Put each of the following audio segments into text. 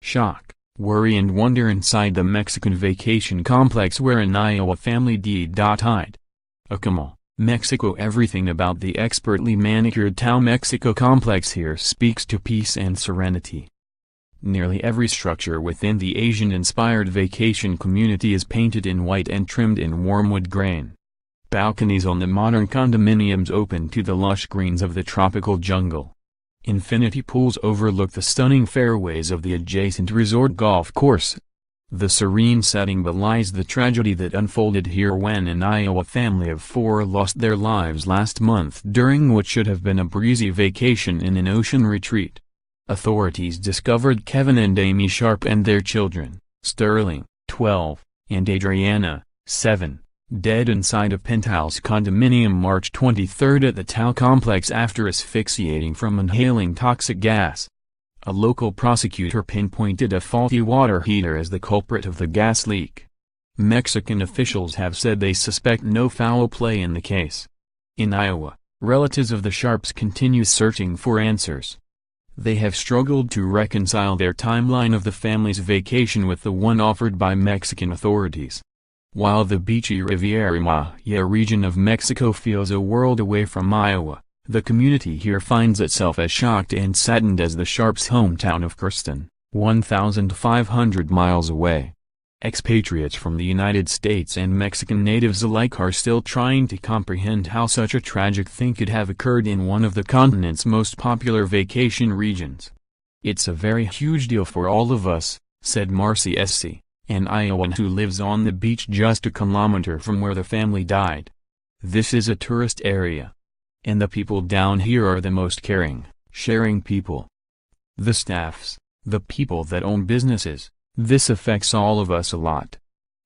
Shock, worry and wonder inside the Mexican vacation complex where an Iowa family d.ied. AKUMAL, Mexico. Everything about the expertly manicured Tao Mexico complex here speaks to peace and serenity. Nearly every structure within the Asian-inspired vacation community is painted in white and trimmed in warm wood grain. Balconies on the modern condominiums open to the lush greens of the tropical jungle. Infinity pools overlook the stunning fairways of the adjacent resort golf course. The serene setting belies the tragedy that unfolded here when an Iowa family of 4 lost their lives last month during what should have been a breezy vacation in an ocean retreat. Authorities discovered Kevin and Amy Sharp and their children, Sterling, 12, and Adriana, 7, dead inside a penthouse condominium March 23 at the Tao complex after asphyxiating from inhaling toxic gas. A local prosecutor pinpointed a faulty water heater as the culprit of the gas leak. Mexican officials have said they suspect no foul play in the case. In Iowa, relatives of the Sharps continue searching for answers. They have struggled to reconcile their timeline of the family's vacation with the one offered by Mexican authorities. While the beachy Riviera Maya region of Mexico feels a world away from Iowa, the community here finds itself as shocked and saddened as the Sharps' hometown of Kirsten, 1,500 miles away. Expatriates from the United States and Mexican natives alike are still trying to comprehend how such a tragic thing could have occurred in one of the continent's most popular vacation regions. "It's a very huge deal for all of us," said Marcy SC, an Iowan who lives on the beach just a kilometer from where the family died. "This is a tourist area. And the people down here are the most caring, sharing people. The staffs, the people that own businesses, this affects all of us a lot."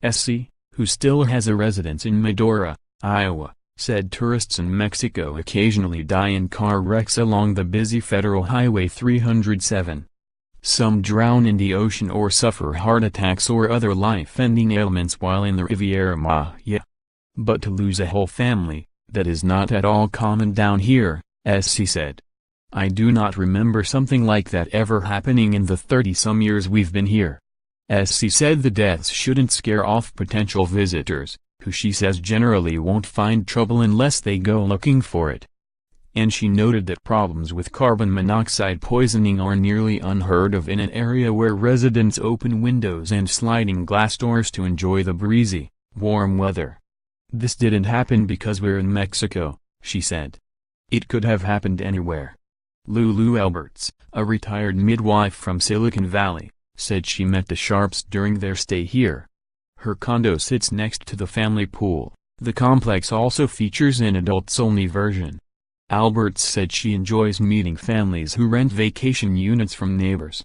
SC, who still has a residence in Medora, Iowa, said tourists in Mexico occasionally die in car wrecks along the busy Federal Highway 307. Some drown in the ocean or suffer heart attacks or other life-ending ailments while in the Riviera Maya. But to lose a whole family, that is not at all common down here, SC said. "I do not remember something like that ever happening in the 30-some years we've been here." SC said the deaths shouldn't scare off potential visitors, who she says generally won't find trouble unless they go looking for it. And she noted that problems with carbon monoxide poisoning are nearly unheard of in an area where residents open windows and sliding glass doors to enjoy the breezy, warm weather. "This didn't happen because we're in Mexico," she said. "It could have happened anywhere." Lulu Alberts, a retired midwife from Silicon Valley, said she met the Sharps during their stay here. Her condo sits next to the family pool. The complex also features an adults-only version. Alberts said she enjoys meeting families who rent vacation units from neighbors.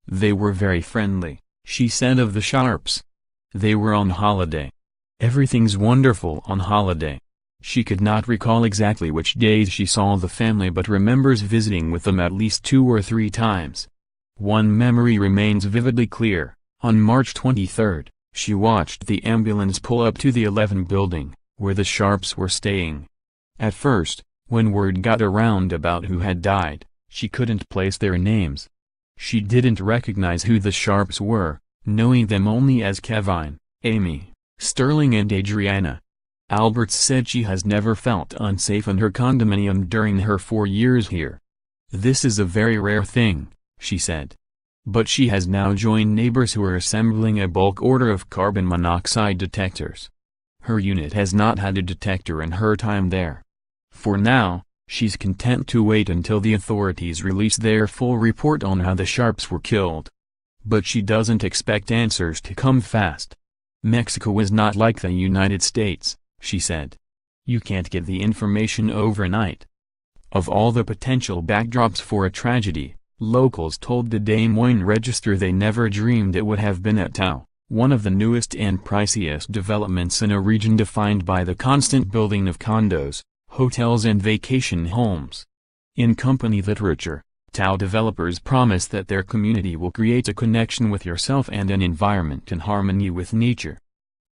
"They were very friendly," she said of the Sharps. "They were on holiday. Everything's wonderful on holiday." She could not recall exactly which days she saw the family but remembers visiting with them at least 2 or 3 times. One memory remains vividly clear. On March 23, she watched the ambulance pull up to the 11 building, where the Sharps were staying. At first, when word got around about who had died, she couldn't place their names. She didn't recognize who the Sharps were, knowing them only as Kevin, Amy, Sterling and Adriana. Alberts said she has never felt unsafe in her condominium during her 4 years here. "This is a very rare thing," she said. But she has now joined neighbors who are assembling a bulk order of carbon monoxide detectors. Her unit has not had a detector in her time there. For now, she's content to wait until the authorities release their full report on how the Sharps were killed. But she doesn't expect answers to come fast. "Mexico is not like the United States," she said. "You can't get the information overnight." Of all the potential backdrops for a tragedy, locals told the Des Moines Register they never dreamed it would have been at Tao, one of the newest and priciest developments in a region defined by the constant building of condos, hotels and vacation homes. In company literature, Tao developers promise that their community will create a connection with yourself and an environment in harmony with nature.